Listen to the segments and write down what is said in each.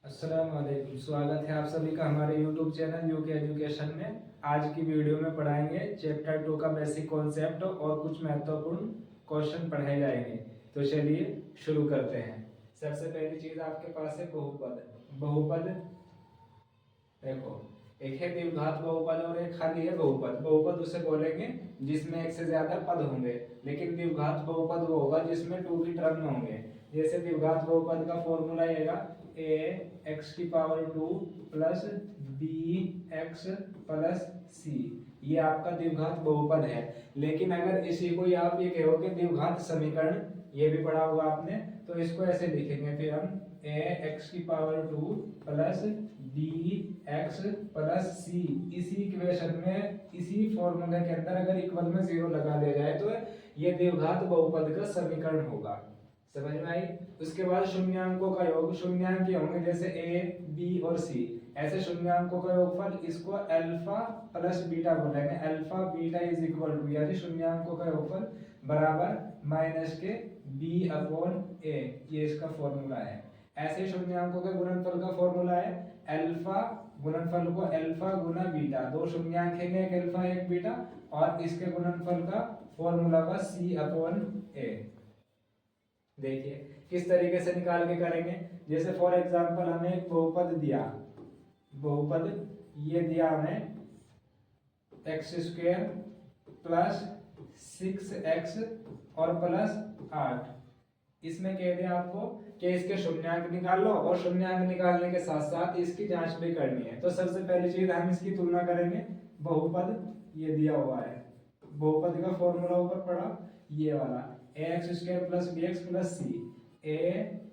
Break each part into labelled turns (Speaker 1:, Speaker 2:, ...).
Speaker 1: अस्सलाम वालेकुम। स्वागत है आप सभी का हमारे YouTube चैनल यूके एजुकेशन में। आज की वीडियो में पढ़ाएंगे चैप्टर 2 का बेसिक कॉन्सेप्ट और कुछ महत्वपूर्ण क्वेश्चन पढ़ाए जाएंगे। तो चलिए शुरू करते हैं। सबसे पहली चीज आपके पास है बहुपद। बहुपद देखो, एक है द्विघात बहुपद और एक खाली है बहुपद। बहुपद उसे बोलेंगे जिसमें एक से ज्यादा पद होंगे, लेकिन द्विघात बहुपद वो होगा जिसमें टू की टर्म होंगे। जैसे द्विघात बहुपद का फॉर्मूला रहेगा ए एक्स की power 2 plus B X plus C. ये आपका द्विघात बहुपद है। लेकिन अगर इसी को आप ये कहोगे द्विघात समीकरण, ये भी पढ़ा होगा आपने, तो इसको ऐसे लिखेंगे फिर हम ए एक्स की power 2 plus B X plus C. इसी इक्वेशन में, इसी फॉर्मूले के अंदर अगर इक्वल में जीरो लगा दिया जाए तो ये द्विघात बहुपद का समीकरण होगा। समझ में आई? उसके बाद शून्यांकों का योग, शून्यांक होंगे जैसे ए बी और सी। ऐसे शून्यांकों का योगफल, इसको अल्फा प्लस बीटा बोलेंगे। Alpha beta is equal to, यानी शून्यांकों का योगफल बराबर माइनस के बी अपॉन ए। ये इसका फॉर्मूला है। ऐसे शून्यांकों के गुणनफल का फॉर्मूला है अल्फा, गुणनफल को अल्फा गुना बीटा, दो शून्यांक हैं एक अल्फा एक बीटा, और इसके गुणनफल का फॉर्मूला का सी अपॉन ए। देखिए किस तरीके से निकाल के करेंगे। जैसे फॉर एग्जांपल हमें एक बहुपद दिया, बहुपद ये दिया हमें एक्स स्क्वायर प्लस 6x और प्लस 8। इसमें कह दिया आपको कि इसके शून्यांक निकाल लो, और शून्यांक निकालने के साथ साथ इसकी जांच भी करनी है। तो सबसे पहली चीज हम इसकी तुलना करेंगे। बहुपद ये दिया हुआ है, बहुपद का फॉर्मूला ऊपर पड़ा ये वाला, A X square plus B X plus C. A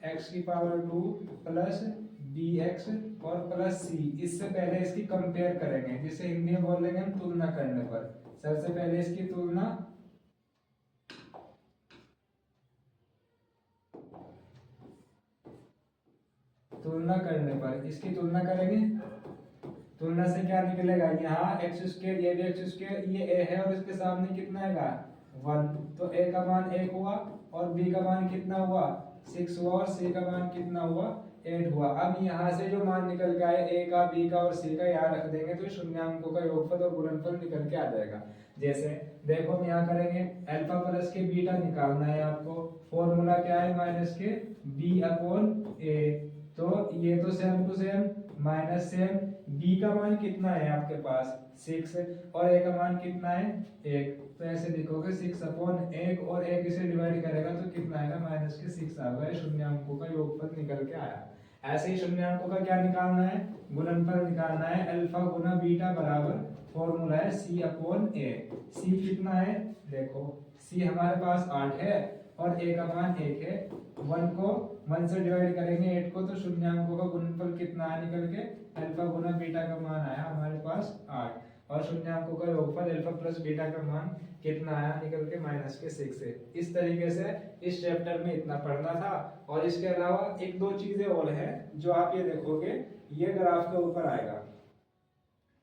Speaker 1: X की पावर 2 प्लस बी एक्स और प्लस सी। इससे पहले इसकी कंपेयर करेंगे, जिसे हिंदी में बोल लेंगे हम तुलना करने पर। सबसे पहले इसकी तुलना, तुलना करने पर इसकी तुलना करेंगे। तुलना से क्या निकलेगा, यहाँ एक्स स्क्वायर, ये भी एक्स स्क्वायर, ये ए है और इसके सामने कितना है 1, तो ए का मान 1 हुआ और बी का मान कितना हुआ 6 हुआ, और सी का मान कितना हुआ 8 हुआ। अब यहाँ से जो मान निकल के आए ए का, बी का और सी का, यहाँ रख देंगे तो शून्यांकों का योगफल और गुणनफल निकल के आ जाएगा। जैसे देखो हम यहाँ करेंगे अल्फा प्लस के बीटा निकालना है आपको। फॉर्मूला क्या है माइनस के बी अपॉन ए। तो ये तो same to same minus same. B का मान कितना है आपके पास 6 और ए का मान कितना है 1, तो ऐसे लिखोगे 6 अपॉन 1 और 1 इसे डिवाइड करेगा तो कितना आएगा माइनस के 6 आ गया। शून्यांकों का योगफल निकल के आया। ऐसे ही शून्यांकों का क्या निकालना है, गुणनफल निकालना है। अल्फा गुना बीटा बराबर फॉर्मूला है सी अपॉन ए। सी कितना है देखो, सी हमारे पास 8 है और ए का मान 1 है। 1 को 1 से डिवाइड करेंगे 8 को, तो शून्यांकों का गुणनफल कितना आया निकल के, अल्फा गुना बीटा का मान आया हमारे पास 8, और शून्यांकों का योगफल अल्फा प्लस बीटा का मान कितना आया निकल के माइनस के 6 है। इस तरीके से इस चैप्टर में इतना पढ़ना था। और इसके अलावा एक दो चीजें और हैं जो आप ये देखोगे, ये ग्राफ के ऊपर आएगा।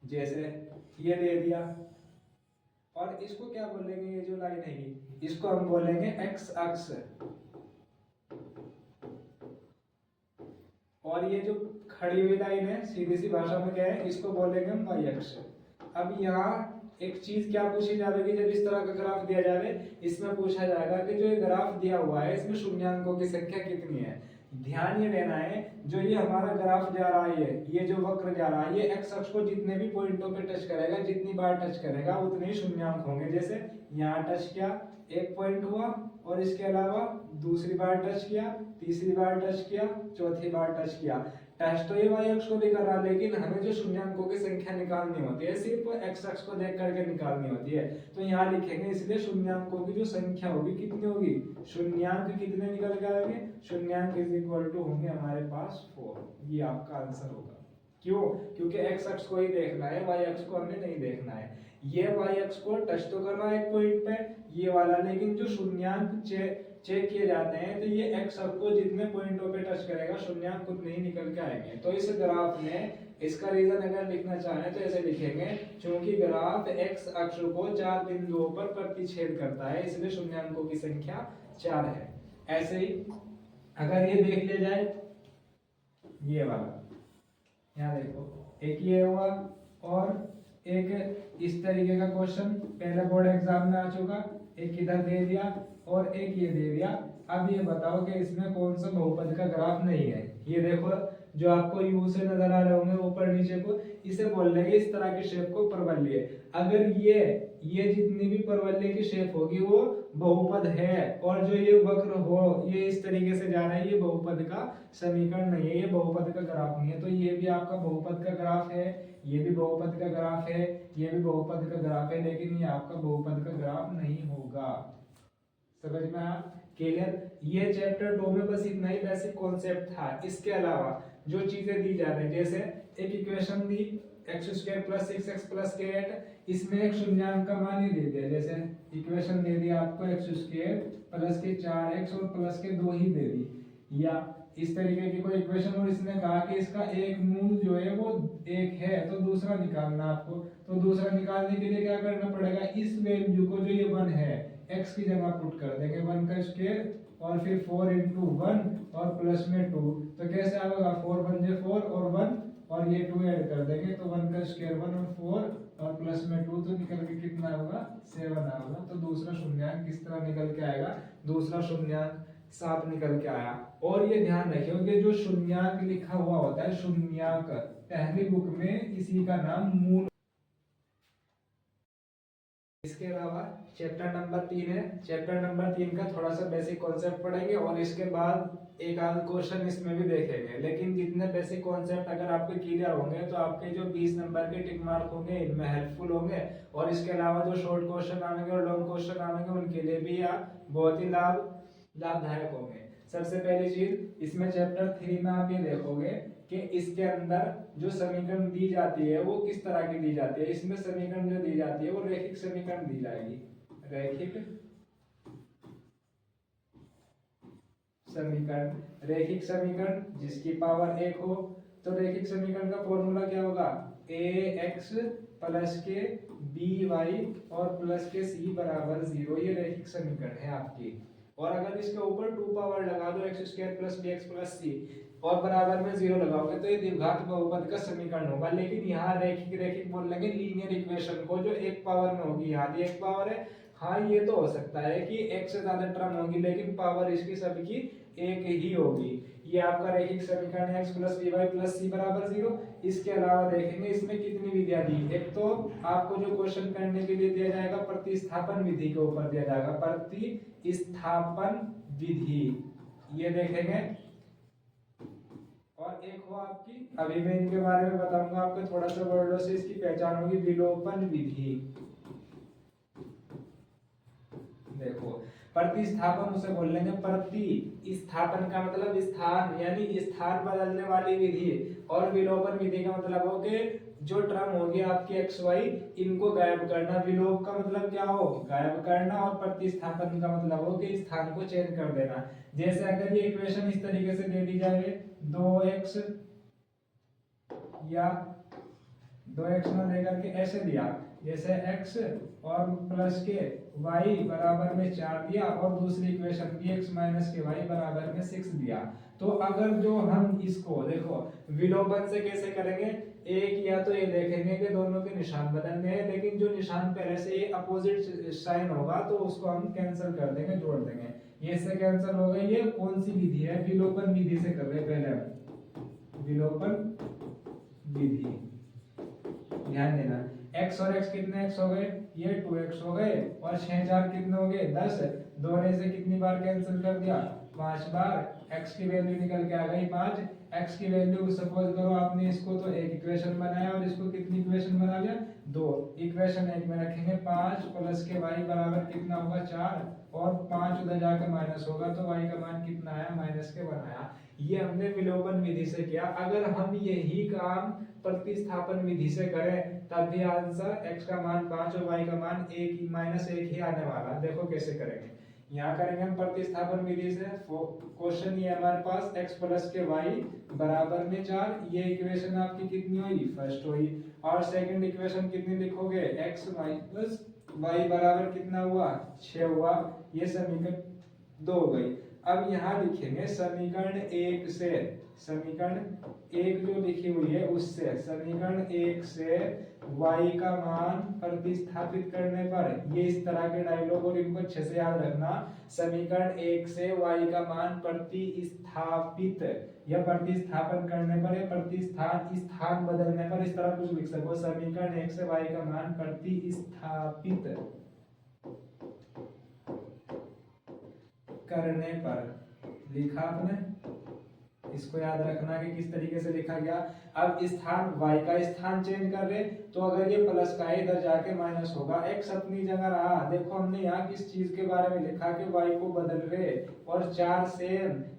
Speaker 1: जैसे ये दे दिया, और इसको क्या बोलेंगे, ये जो लाइन है इसको हम बोलेंगे एक्स अक्ष, और ये जो खड़ी हुई लाइन है सीधी सी भाषा में क्या है, इसको बोलेंगे हम वाई अक्ष। अब यहाँ एक चीज क्या पूछी जाएगी, जब इस तरह का ग्राफ दिया जाए इसमें पूछा जाएगा कि जो ये ग्राफ दिया हुआ है इसमें शून्यांकों की संख्या कितनी है। ध्यान ये देना है, जो ये हमारा ग्राफ जा रहा है, ये जो वक्र जा रहा है, ये एक्स अक्ष को जितने भी पॉइंटों पे टच करेगा, जितनी बार टच करेगा उतने ही शून्यांक होंगे। जैसे यहाँ टच किया 1 पॉइंट हुआ, और इसके अलावा दूसरी बार टच किया, तीसरी बार टच किया, चौथी बार टच किया। टच तो ये वाई अक्ष को भी कर रहा, लेकिन हमें जो शून्यांकों की संख्या निकालनी होती है सिर्फ एक्स अक्ष को देख करके निकालनी होती है। तो यहाँ लिखेंगे, इसलिए शून्यांकों की जो संख्या होगी कितनी होगी, शून्यांक कितने निकल के आएंगे, शून्यांक इज इक्वल टू होंगे हमारे पास 4। ये आपका आंसर होगा। क्यों? क्योंकि एक्स अक्ष को ही देखना है, वाई अक्ष को हमें नहीं देखना है। ये वाई अक्ष को टच तो कर रहा है एक पॉइंट पे ये वाला, लेकिन जो शून्यांक चेक किए जाते हैं तो ये एक्स अक्ष को जितने पॉइंटों पे टच करेगा शून्यांक उतने ही निकल के आएंगे। तो इस ग्राफ में इसका रीजन अगर लिखना चाहें तो ऐसे लिखेंगे, क्योंकि ग्राफ एक्स अक्ष को 4 बिंदुओं पर प्रतिच्छेद करता है, इसलिए शून्यांकों की संख्या 4 है। ऐसे ही अगर ये देख लिया जाए ये वाला यहाँ देखो, एक ये हुआ और एक इस तरीके का क्वेश्चन पहले बोर्ड एग्जाम में आ चुका, एक इधर दे दिया और एक ये दे दिया। अब ये बताओ कि इसमें कौन सा बहुपद का ग्राफ नहीं है। ये देखो जो आपको यू से नजर आ रहे होंगे ऊपर नीचे को, इसे बोल देंगे इस तरह की शेप को परवलय। अगर ये जितनी भी परवलय की शेप होगी वो बहुपद है, और जो ये वक्र हो ये इस तरीके से जा रहा है, ये बहुपद का समीकरण नहीं है, ये बहुपद का ग्राफ नहीं है। तो ये भी आपका बहुपद का ग्राफ है, ये भी बहुपद का ग्राफ है, ये भी बहुपद का ग्राफ है, लेकिन ये आपका बहुपद का ग्राफ नहीं होगा। समझ में आया? क्लियर? ये चैप्टर 2 में बस इतना ही बेसिक कॉन्सेप्ट था। इसके अलावा जो चीजें दी जा रही है, जैसे एक इक्वेशन दी x² + 6x + 8, इसमें एक शून्यांक का मान ही दे दिया। जैसे इक्वेशन दे दिया आपको x² + के 4x और प्लस के 2 ही दे दी, या इस तरीके की कोई इक्वेशन, और इसने कहा कि इसका एक मूल जो है वो 1 है, तो दूसरा निकालना आपको। तो दूसरा निकालने के लिए क्या करना पड़ेगा, इस वैल्यू को जो ये 1 है x की जगह पुट कर देंगे 1 का स्क्वायर और फिर 4 × 1 और प्लस में 2। तो कैसे आएगा, 4 × 1 = 4 और 1 और ये 2 ऐड कर देंगे, तो 1 का स्क्वायर 1 और 4 और प्लस में 2, तो निकल के कितना होगा, 7 आएगा। तो दूसरा शून्यांक किस तरह निकल के आएगा, दूसरा शून्यांक 7 निकल के आया। और ये ध्यान रखियो कि जो शून्यांक लिखा हुआ होता है, शून्यांक पहली बुक में इसी का नाम मूल। इसके अलावा चैप्टर नंबर 3 है, चैप्टर नंबर 3 का थोड़ा सा बेसिक कॉन्सेप्ट पढ़ेंगे और इसके बाद एक आध क्वेश्चन इसमें भी देखेंगे। लेकिन जितने बेसिक कॉन्सेप्ट अगर आपके क्लियर होंगे तो आपके जो 20 नंबर के टिक मार्क होंगे इनमें हेल्पफुल होंगे, और इसके अलावा जो शॉर्ट क्वेश्चन आएंगे और लॉन्ग क्वेश्चन आएंगे उनके लिए भी बहुत ही लाभदायक होंगे। सबसे पहली चीज, इसमें चैप्टर 3 में आप ये देखोगे कि इसके अंदर जो समीकरण दी जाती है वो किस तरह की दी जाती है। इसमें समीकरण जो दी जाती है वो रैखिक समीकरण दी जाएगी, रैखिक समीकरण, रैखिक समीकरण जिसकी पावर 1 हो। तो रैखिक समीकरण का फॉर्मूला क्या होगा, ax + के by और प्लस के c = 0। ये रैखिक समीकरण है आपकी। और अगर इसके ऊपर 2 पावर लगा दो x² + bx + c और बराबर में 0 लगाओगे तो ये द्विघात बहुपद का समीकरण होगा। लेकिन यहाँ रैखिक बोल लेंगे लीनियर इक्वेशन को, जो 1 पावर में होगी। यहाँ भी 1 पावर है, हाँ ये तो हो सकता है कि एक से ज्यादा टर्म होगी लेकिन पावर इसकी सबकी एक ही होगी। ये आपका रैखिक समीकरण है, x + by + c = 0। इसके अलावा देखेंगे इसमें कितनी विधियां दी। एक तो आपको जो क्वेश्चन करने के लिए दिया जाएगा प्रतिस्थापन विधि के ऊपर दिया जाएगा, प्रतिस्थापन विधि, ये देखेंगे। और एक हो आपकी, अभी मैं इनके बारे में बताऊंगा आपको, थोड़ा सा वर्डों से इसकी पहचान होगी, विलोपन विधि। देखो प्रतिस्थापन उसे बोल लेंगे, प्रतिस्थापन का मतलब स्थान, यानी स्थान बदलने वाली विधि, और विलोपन विधि का मतलब हो कि जो टर्म होगी आपकी x y इनको गायब करना। विलोप का मतलब क्या हो, गायब करना, और प्रतिस्थापन का मतलब हो कि स्थान को चेंज कर देना। जैसे अगर ये इक्वेशन इस तरीके से दे दी जाए, 2x या 2x ना देकर के ऐसे दिया, जैसे x और प्लस के y बराबर में 4 दिया, और दूसरी इक्वेशन भी x माइनस के y बराबर में 6 दिया। तो अगर जो हम इसको देखो विलोपन से कैसे करेंगे, एक या तो ये देखेंगे कि दोनों के निशान बदलने हैं, लेकिन जो निशान पहले से ये अपोजिट साइन होगा तो उसको हम कैंसिल कर देंगे, जोड़ देंगे, ये से कैंसिल हो गई। ये कौन सी विधि है, विलोपन विधि से कर रहे हैं पहले हम, विलोपन विधि। ध्यान देना, x और x कितने x हो गए, ये 2x हो गए, और 6 4 कितने हो गए, 10। 2 ने से कितनी बार कैंसिल कर दिया, 5 बार। x की वैल्यू निकल के आ गई 5। x की वैल्यू सपोज करो आपने इसको तो एक इक्वेशन बनाया और इसको कितनी इक्वेशन बना लिया, 2। इक्वेशन 1 में रखेंगे 5 प्लस के y बराबर कितना होगा, 4, और 5 उधर जाकर माइनस होगा तो y का मान कितना आया, -के बनाया। ये हमने विलोपन विधि से किया। अगर हम यही काम प्रतिस्थापन विधि से करें तब भी आंसर x का मान 5 और y का मान 1 -1 ही आने वाला। देखो कैसे करेंगे, यहाँ करेंगे हम प्रतिस्थापन विधि से। क्वेश्चन ये हमारे पास x प्लस के y बराबर में 4, ये इक्वेशन आपकी कितनी हुई, फर्स्ट हुई। और सेकंड इक्वेशन कितनी लिखोगे, x माइनस y बराबर कितना हुआ, 6 हुआ। ये समीकरण 2 हो गई। अब यहाँ लिखेंगे समीकरण 1 से समीकरण 1 जो लिखी हुई है उससे, समीकरण 1 से y का मान प्रतिस्थापित करने पर, ये इस तरह के डायलॉग और इनको अच्छे से याद रखना। समीकरण 1 से y का मान प्रतिस्थापित या प्रतिस्थापन करने पर या प्रतिस्थान स्थान बदलने पर इस तरह कुछ लिख सको। समीकरण 1 से y का मान प्रतिस्थापित करने पर लिखा आपने, इसको याद रखना कि किस तरीके से लिखा गया। अब स्थान y का स्थान चेंज कर रहे, तो अगर ये प्लस का है इधर जाके माइनस होगा, x अपनी जगह रहा। देखो हमने यहाँ किस चीज के बारे में लिखा कि y को बदल रहे, और 4 से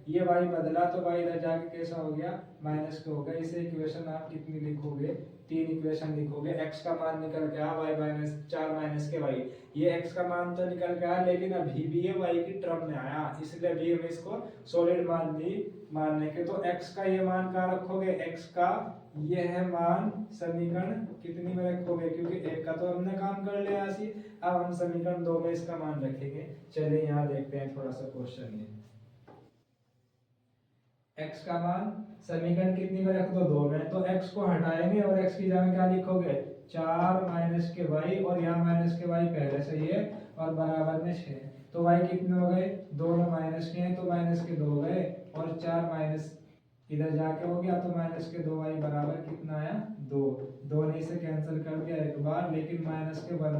Speaker 1: ये y बदला तो y इधर जाके कैसा हो गया, माइनस का हो गया। इसे इक्वेशन आप कितनी लिखोगे, 3 इक्वेशन लिखोगे। x का मान निकल के आया y माइनस 4 माइनस के y, ये x का मान तो निकल के आया, लेकिन अभी भी ये y की टर्म में आया, इसलिए अभी हम इसको सॉलिड मान ली मानने के। तो x का ये मान कहाँ रखोगे, x का यह मान समीकरण कितनी में रखोगे, क्योंकि 1 का तो हमने काम कर लिया ऐसी। अब हम समीकरण 2 में इसका मान रखेंगे। चलिए यहाँ देखते हैं थोड़ा सा क्वेश्चन ये। x का मान समीकरण कितनी में रख दो, 2 में, तो x को हटाएंगे और x की जगह क्या लिखोगे, 4 माइनस के y, और यहाँ माइनस के y पहले से ही है, और बराबर में 6। तो y कितने हो गए, दोनों माइनस के हैं तो माइनस के 2 गए, और 4 माइनस इधर जाके हो गया, तो माइनस के 2y बराबर कितना आया, 2। 2 ने इसे कैंसिल कर दिया एक बार, लेकिन माइनस के 1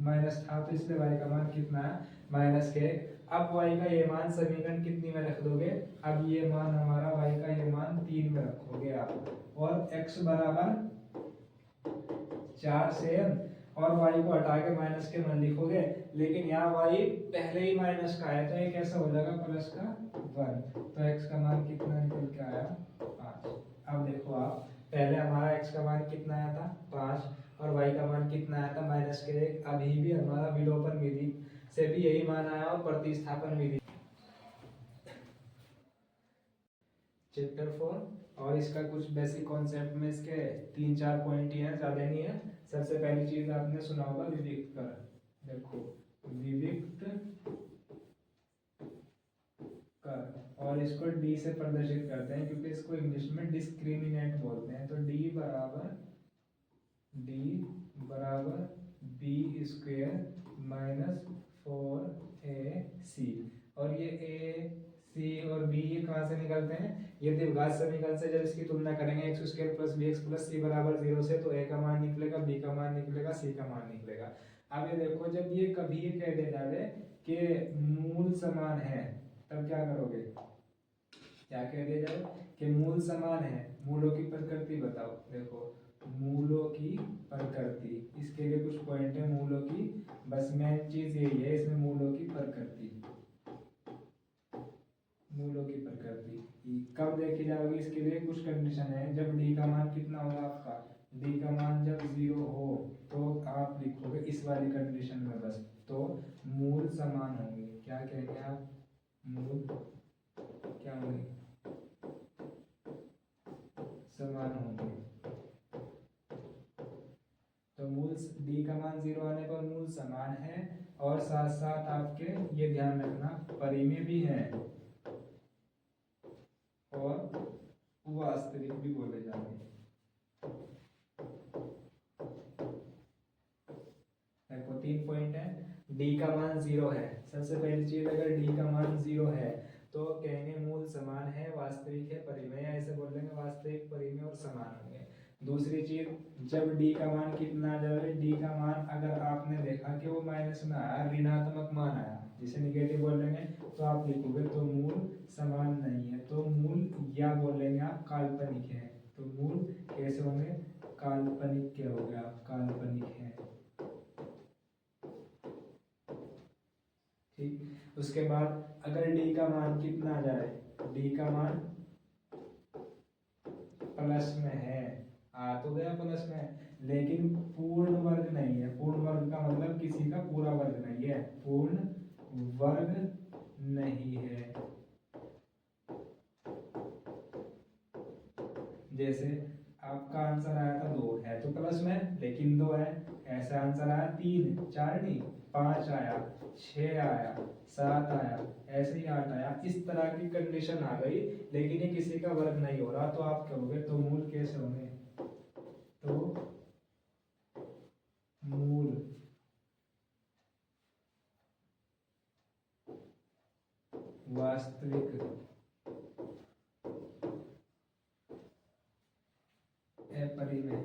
Speaker 1: माइनस था तो इसलिए y का मान कितना है, माइनस के। अब y का ये मान समीकरण कितनी में रख दोगे, अब ये मान हमारा y का ये मान 3 में रखोगे आप, और x बराबर 4 से, और y को हटा के माइनस के मान लिखोगे, लेकिन यहाँ y पहले ही माइनस का है तो ये कैसा हो जाएगा, प्लस का 1। तो x का मान कितना निकल के आया, 5। अब देखो आप, पहले हमारा x का मान कितना आया था, 5, और y का मान कितना आया था, माइनस के 1। अभी भी हमारा विलोपन विधि से भी यही मान आया, और प्रतिस्थापन विधि। चैप्टर 4, और इसका कुछ बेसिक कॉन्सेप्ट में इसके 3-4 पॉइंट ही हैं, ज्यादा नहीं है। सबसे पहली चीज आपने सुना होगा विविक्त कर, देखो विविक्त कर, और इसको d से प्रदर्शित करते हैं, क्योंकि इसको इंग्लिश में डिस्क्रिमिनेंट बोलते हैं। तो d बराबर b स्क्वायर माइनस 4ac, और ये a c और b ये कहाँ से निकलते हैं, ये द्विघात समीकरण से। जब इसकी तुलना करेंगे x square plus bx plus c बराबर 0 से, तो a का मान निकलेगा, b का मान निकलेगा, c का मान निकलेगा। अब ये देखो, जब ये कभी ये कह दे जावे कि मूल समान है, तब क्या करोगे, क्या कह दिया जाए कि मूल समान है, मूलों की प्रकृति बताओ। देखो मूलों की प्रकृति, इसके लिए कुछ पॉइंट है मूलों की, बस मेन चीज यही है इसमें, मूलों की प्रकृति। मूलों की प्रकृति कब देखी जाएगी, इसके लिए कुछ कंडीशन है। जब d का मान कितना होगा आपका, d का मान जब 0 हो तो आप लिखोगे इस वाली कंडीशन में बस, तो मूल समान होंगे। क्या कहेंगे आप, मूल क्या होंगे, समान होंगे। तो मूल d का मान 0 आने पर मूल समान है, और साथ साथ आपके ये ध्यान रखना परिमेय भी है और वास्तविक भी बोले जाएंगे। देखो 3 पॉइंट है। d का मान 0 है, सबसे पहली चीज, अगर d का मान 0 है तो कहेंगे मूल समान है, वास्तविक है, परिमेय, ऐसे बोल देंगे वास्तविक, परिमेय और समान होंगे। दूसरी चीज, जब d का मान कितना आ जाए, d का मान अगर आपने देखा कि वो माइनस में आया, ऋणात्मक मान आया, जिसे निगेटिव बोल देंगे, तो आप लिखोगे तो मूल समान नहीं है, तो मूल या बोलेंगे आप काल्पनिक है। तो मूल कैसे होंगे, काल्पनिक के हो गया, काल्पनिक है। ठीक, उसके बाद अगर d का मान कितना आ जाए, d का मान प्लस में है, आ तो गया प्लस में, लेकिन पूर्ण वर्ग नहीं है। पूर्ण वर्ग का मतलब किसी का पूरा वर्ग नहीं है, पूर्ण वर्ग नहीं है। जैसे आपका आंसर आया था 2, है तो प्लस में, लेकिन 2 है। ऐसा आंसर आया 3, 4 नहीं 5 आया, 6 आया, 7 आया, ऐसे ही 8 आया, इस तरह की कंडीशन आ गई, लेकिन ये किसी का वर्ग नहीं हो रहा, तो आप कहोगे तो मूल कैसे होंगे? तो मूल वास्तविक अपरिमेय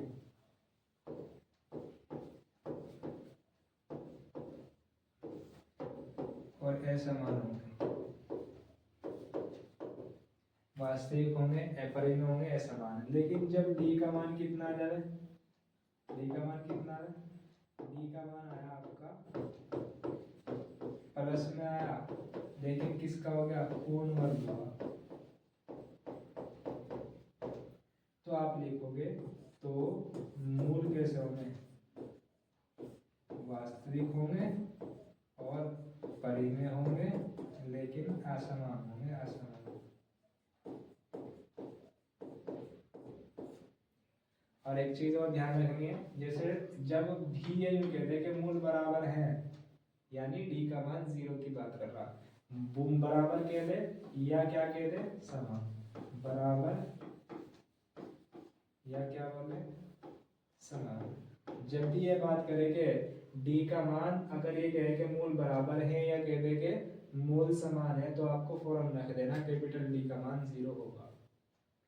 Speaker 1: और असमान होंगे। वास्तविक होंगे, अपरिमेय होंगे, असमान। लेकिन जब डी का मान कितना आ जाए, डी का मान कितना आया, डी का मान आया आपका प्लस में आया, लेकिन किसका हो गया? पूर्ण वर्ग हुआ। तो आप लिखोगे तो मूल कैसे होंगे? वास्तविक होंगे और परिमेय होंगे, लेकिन असमान होंगे, असमान। और एक चीज और ध्यान रखनी है, जैसे जब भी ये यूं कहते हैं कि मूल बराबर है, यानी डी का मान 0 की बात कर रहा, बूम बराबर कह दे या क्या कह दे, समान, बराबर या क्या बोले, समान। जब भी ये बात करे कि डी का मान अगर ये कहे कि मूल बराबर है या कह दे कि मूल समान है, तो आपको फौरन रख देना कैपिटल डी का मान 0 होगा।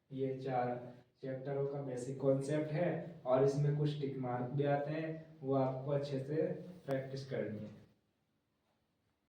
Speaker 1: ये 4 चैप्टरों का बेसिक कॉन्सेप्ट है और इसमें कुछ टिक मार्क भी आते हैं, वो आपको अच्छे से प्रैक्टिस करनी है।